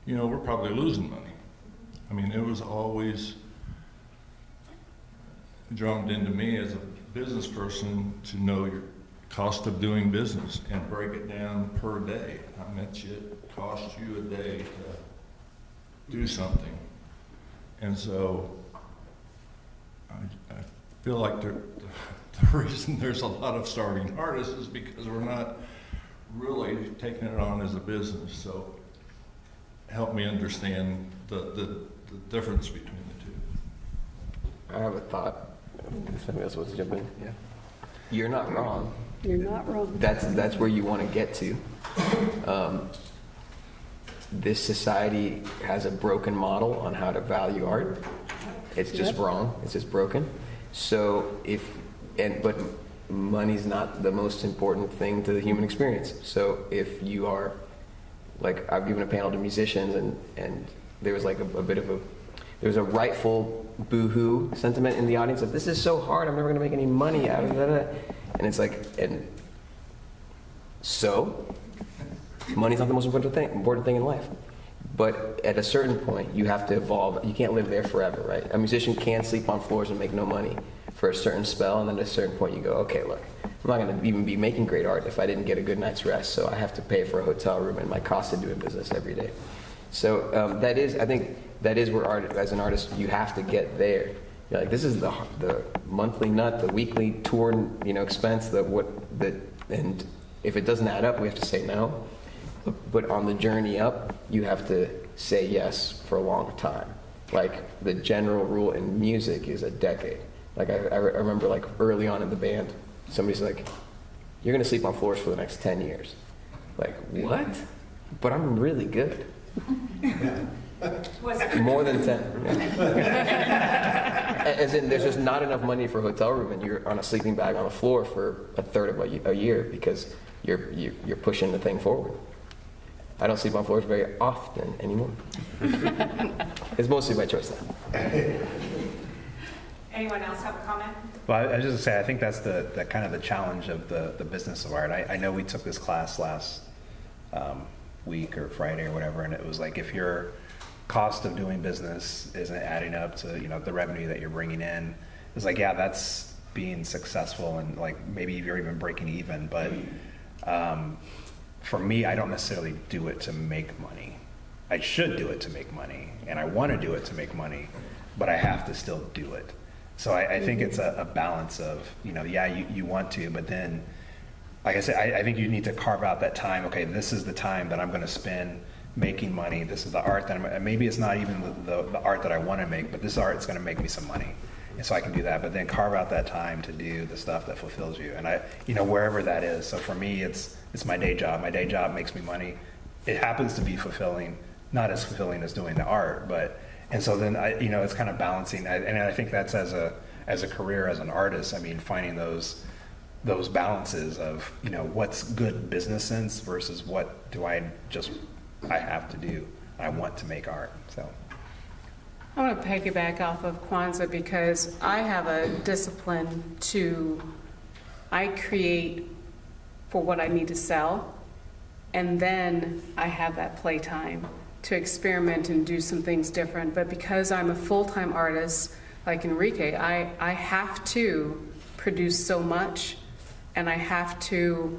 we're probably losing money. I mean, it was always drummed into me as a business person to know your cost of doing business and break it down per day. How much it costs you a day to do something. And so I feel like the reason there's a lot of starving artists is because we're not really taking it on as a business. So help me understand the difference between the two. I have a thought. If somebody else wants to jump in, yeah. You're not wrong. You're not wrong. That's where you want to get to. This society has a broken model on how to value art. It's just wrong. It's just broken. So but money's not the most important thing to the human experience. So if you are, like, I've given a panel to musicians, and there was like there was a rightful boo-hoo sentiment in the audience of, this is so hard, I'm never gonna make any money out of it. And it's like, and so money's not the most important thing in life. But at a certain point, you have to evolve. You can't live there forever, right? A musician can't sleep on floors and make no money for a certain spell, and then at a certain point you go, okay, look, I'm not gonna even be making great art if I didn't get a good night's rest, so I have to pay for a hotel room and my cost of doing business every day. So I think that is where art, as an artist, you have to get there. You're like, this is the monthly nut, the weekly tour, expense, and if it doesn't add up, we have to say no. But on the journey up, you have to say yes for a long time. Like, the general rule in music is a decade. Like, I remember, like, early on in the band, somebody's like, you're gonna sleep on floors for the next 10 years. Like, what? But I'm really good. More than 10. As in, there's just not enough money for a hotel room, and you're on a sleeping bag on the floor for a third of a year because you're pushing the thing forward. I don't sleep on floors very often anymore. It's mostly by choice now. Anyone else have a comment? Well, I was just gonna say, I think that's the kind of the challenge of the business of art. I know we took this class last week or Friday or whatever, and it was like, if your cost of doing business isn't adding up to, you know, the revenue that you're bringing in, it's like, yeah, that's being successful, and like maybe you're even breaking even. But for me, I don't necessarily do it to make money. I should do it to make money, and I want to do it to make money, but I have to still do it. So I think it's a balance of, you know, yeah, you want to, but then, like I said, I think you need to carve out that time. Okay, this is the time that I'm going to spend making money. This is the art that maybe it's not even the art that I want to make, but this art is going to make me some money. And so I can do that, but then carve out that time to do the stuff that fulfills you. And you know, wherever that is. So for me, it's my day job. My day job makes me money. It happens to be fulfilling, not as fulfilling as doing the art, and so then you know, it's kind of balancing. And I think that's as a career, as an artist, I mean, finding those balances of, you know, what's good business sense versus what do I have to do. I want to make art, so. I want to piggyback off of Kwanzaa because I have a discipline I create for what I need to sell, and then I have that playtime to experiment and do some things different. But because I'm a full-time artist, like Enrique, I have to produce so much, and I have to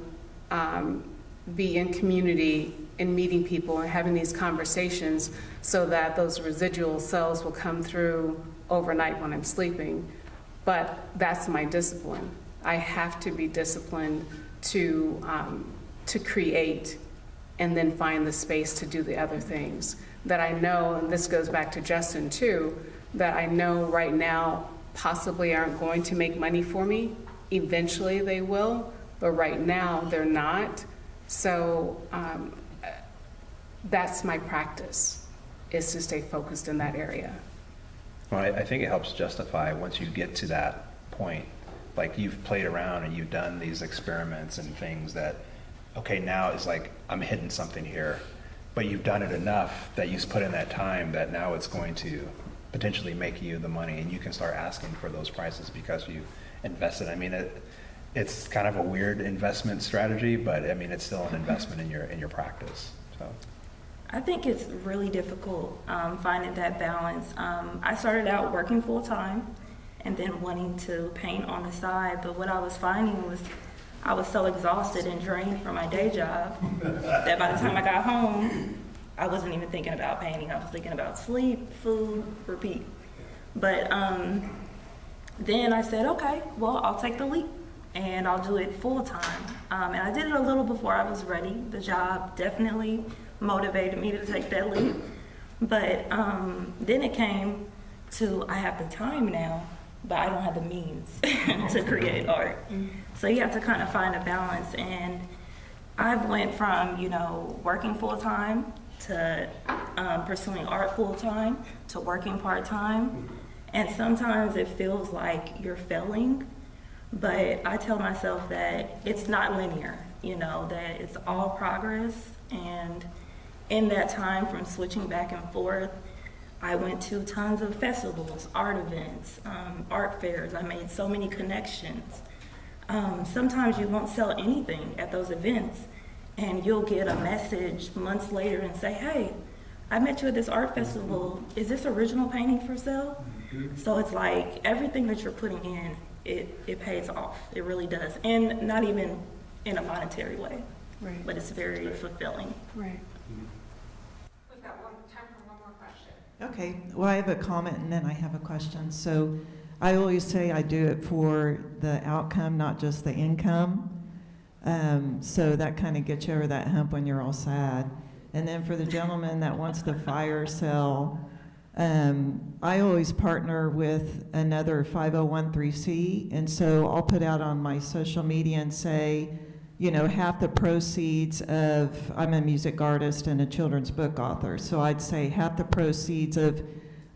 be in community and meeting people and having these conversations so that those residual sales will come through overnight when I'm sleeping. But that's my discipline. I have to be disciplined to create and then find the space to do the other things that I know, and this goes back to Justin too, that I know right now possibly aren't going to make money for me. Eventually they will, but right now they're not. So that's my practice, is to stay focused in that area. Well, I think it helps justify once you get to that point, like you've played around and you've done these experiments and things that, okay, now it's like, I'm hitting something here, but you've done it enough that you've put in that time that now it's going to potentially make you the money, and you can start asking for those prices because you invested. I mean, it's kind of a weird investment strategy, but I mean, it's still an investment in your practice, so. I think it's really difficult finding that balance. I started out working full-time and then wanting to paint on the side, but what I was finding was I was so exhausted and drained from my day job that by the time I got home, I wasn't even thinking about painting. I was thinking about sleep, food, repeat. But then I said, okay, well, I'll take the leap and I'll do it full-time. And I did it a little before I was ready. The job definitely motivated me to take that leap. But then it came to, I have the time now, but I don't have the means to create art. So you have to kind of find a balance. And I've went from, you know, working full-time to pursuing art full-time to working part-time. And sometimes it feels like you're failing, but I tell myself that it's not linear, you know, that it's all progress. And in that time from switching back and forth, I went to tons of festivals, art events, art fairs. I made so many connections. Sometimes you won't sell anything at those events, and you'll get a message months later and say, hey, I met you at this art festival. Is this original painting for sale? So it's like everything that you're putting in, it pays off. It really does. And not even in a monetary way, Right. but it's very fulfilling. Right. We've got time for one more question. Okay, well, I have a comment and then I have a question. So I always say I do it for the outcome, not just the income. So that kind of gets you over that hump when you're all sad. And then for the gentleman that wants the fire sale, I always partner with another 501(c)(3), and so I'll put out on my social media and say, you know, half the proceeds of, I'm a music artist and a children's book author, so I'd say half the proceeds of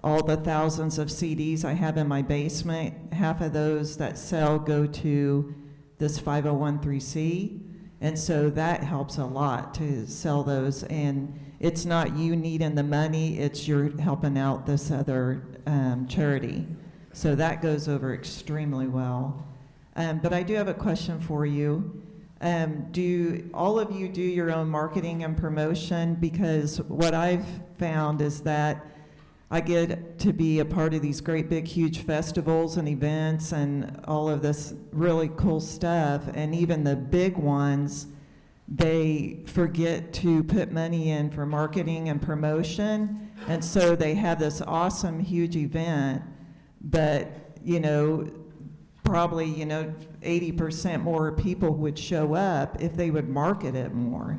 all the thousands of CDs I have in my basement, half of those that sell go to this 501(c)(3), and so that helps a lot to sell those. And it's not you needing the money, it's you're helping out this other charity. So that goes over extremely well. But I do have a question for you. Do all of you do your own marketing and promotion? Because what I've found is that I get to be a part of these great big huge festivals and events and all of this really cool stuff, and even the big ones, they forget to put money in for marketing and promotion, and so they have this awesome huge event, but probably 80% more people would show up if they would market it more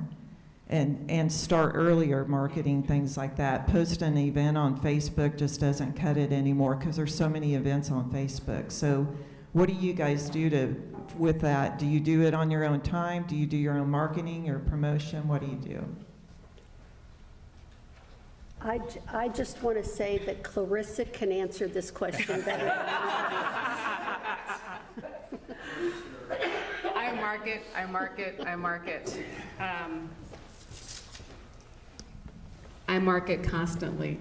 and start earlier marketing things like that. Post an event on Facebook just doesn't cut it anymore because there's so many events on Facebook. So what do you guys do with that? Do you do it on your own time? Do you do your own marketing or promotion? What do you do? I just want to say that Clarissa can answer this question better. I market constantly.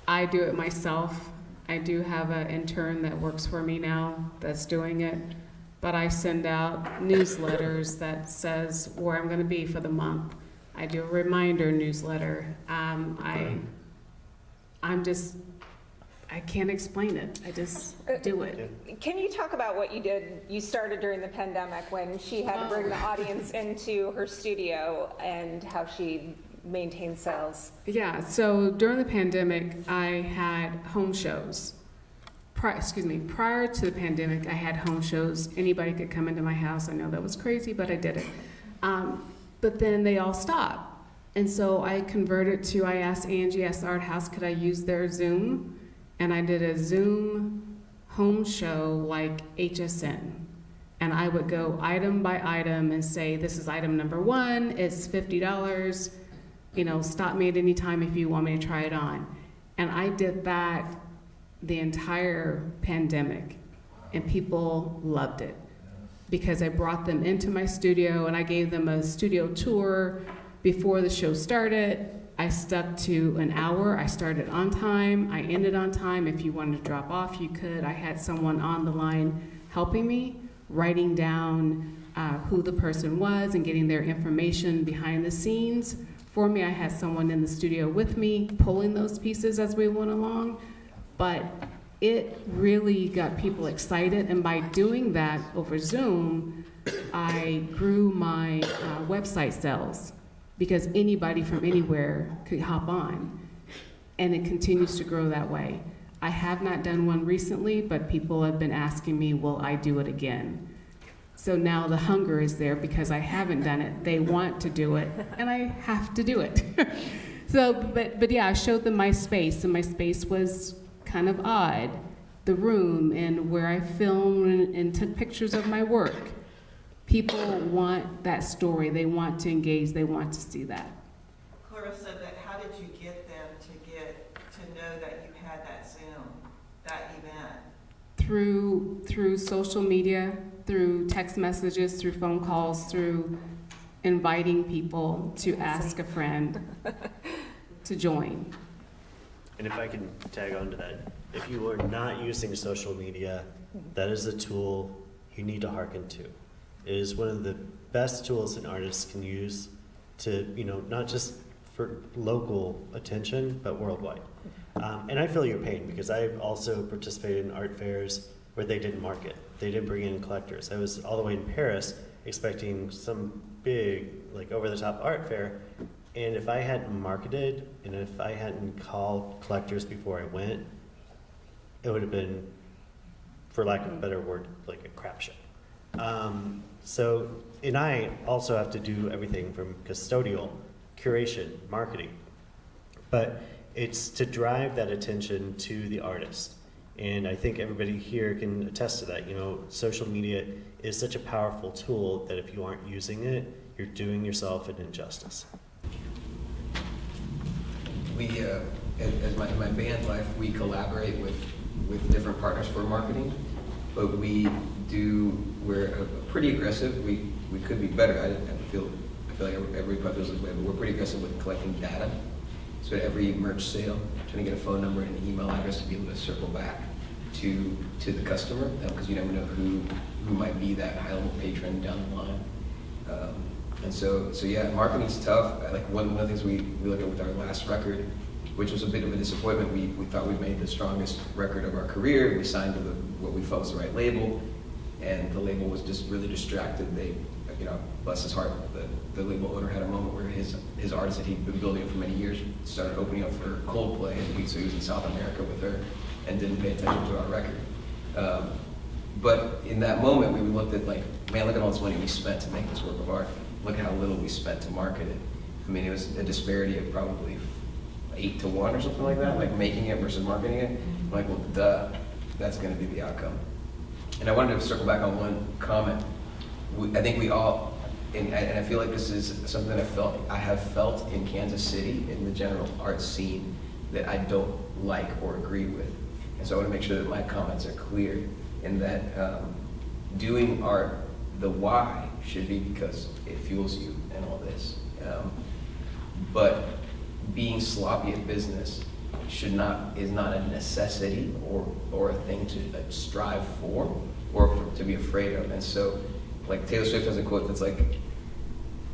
I do it myself. I do have an intern that works for me now that's doing it, but I send out newsletters that says where I'm going to be for the month. I do a reminder newsletter. I can't explain it. I just do it. Can you talk about what you started during the pandemic when she had to bring the audience into her studio and how she maintained sales? Yeah, so during the pandemic, I had home shows. Prior to the pandemic, I had home shows. Anybody could come into my house. I know that was crazy, but I did it. But then they all stopped. And so I asked Angie, asked Art House, could I use their Zoom? And I did a Zoom home show like HSN. And I would go item by item and say, this is item number 1, it's $50. Stop me at any time if you want me to try it on. And I did that the entire pandemic, and people loved it because I brought them into my studio and I gave them a studio tour before the show started. I stuck to an hour. I started on time. I ended on time. If you wanted to drop off, you could. I had someone on the line helping me, writing down who the person was and getting their information behind the scenes for me. I had someone in the studio with me pulling those pieces as we went along. But it really got people excited. And by doing that over Zoom, I grew my website sales, because anybody from anywhere could hop on, and it continues to grow that way. I have not done one recently, but people have been asking me, will I do it again? So now the hunger is there because I haven't done it. They want to do it, and I have to do it. But yeah, I showed them my space, and my space was kind of odd. The room and where I filmed and took pictures of my work. People want that story. They want to engage. They want to see that. Clarissa, how did you get them to know that you had that Zoom, that event? Through social media, through text messages, through phone calls, through inviting people to ask a friend to join. And if I can tag on to that, if you are not using social media, that is a tool you need to hearken to. It is one of the best tools an artist can use to, not just for local attention, but worldwide. And I feel your pain because I've also participated in art fairs where they didn't market. They didn't bring in collectors. I was all the way in Paris expecting some big, over-the-top art fair. And if I hadn't marketed and if I hadn't called collectors before I went, it would have been, for lack of a better word, like a crap show. And I also have to do everything from custodial, curation, marketing. But it's to drive that attention to the artist. And I think everybody here can attest to that. Social media is such a powerful tool that if you aren't using it, you're doing yourself an injustice. We, as my band life, we collaborate with different partners for marketing, but we're pretty aggressive. We could be better. I feel like everybody feels this way, but we're pretty aggressive with collecting data. So at every merch sale, trying to get a phone number and an email address to be able to circle back to the customer, because you never know who might be that high-level patron down the line. And so yeah, marketing's tough. Like one of the things we looked at with our last record, which was a bit of a disappointment. We thought we made the strongest record of our career. We signed to what we felt was the right label, and the label was just really distracted. They, you know, bless his heart, the label owner had a moment where his artist that he'd been building for many years started opening up for Coldplay, and so he was in South America with her and didn't pay attention to our record. But in that moment, we looked at like, man, look at all this money we spent to make this work of art. Look at how little we spent to market it. I mean, it was a disparity of probably 8 to 1 or something like that, like making it versus marketing it. I'm like, well, duh, that's going to be the outcome. And I wanted to circle back on one comment. I think we all, and I feel like this is something that I have felt in Kansas City in the general art scene that I don't like or agree with. And so I want to make sure that my comments are clear in that doing art, the why should be because it fuels you and all this. But being sloppy at business is not a necessity or a thing to strive for or to be afraid of. And so, like Taylor Swift has a quote that's like,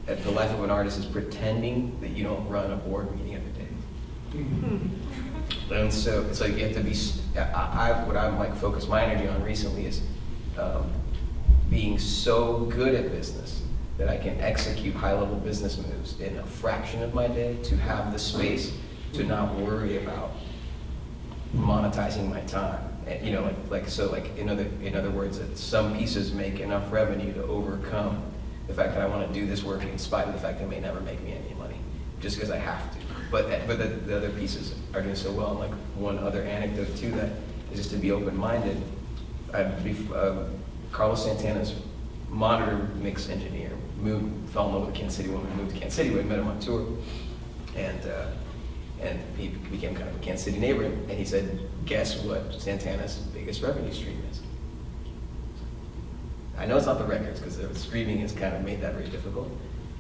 the life of an artist is pretending that you don't run a board meeting every day. And so it's like you have to be, what I'm like focused my energy on recently is being so good at business that I can execute high-level business moves in a fraction of my day, to have the space to not worry about monetizing my time. And, you know, in other words, that some pieces make enough revenue to overcome the fact that I want to do this work in spite of the fact that it may never make me any money, just because I have to. But the other pieces are doing so well. And like one other anecdote to that is just to be open-minded. Carlos Santana's monitor mix engineer fell in love with Kansas City when we moved to Kansas City. We met him on tour, and he became kind of a Kansas City neighbor. And he said, "Guess what Santana's biggest revenue stream is?" I know it's not the records, because the streaming has kind of made that very difficult.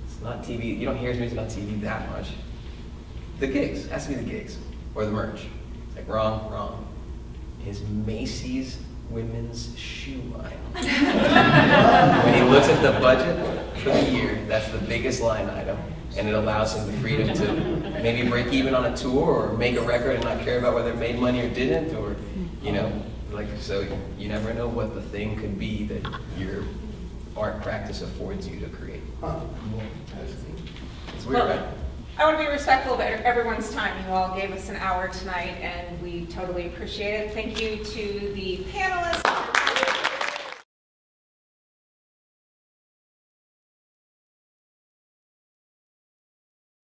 It's not TV. You don't hear his music on TV that much. The gigs. It has to be the gigs or the merch. It's like wrong. His Macy's women's shoe line. When he looks at the budget for the year, that's the biggest line item, and it allows him the freedom to maybe break even on a tour or make a record and not care about whether it made money or didn't, or, you know, like, so you never know what the thing could be that your art practice affords you to create. It's weird, right? I want to be respectful of everyone's time. You all gave us an hour tonight, and we totally appreciate it. Thank you to the panelists.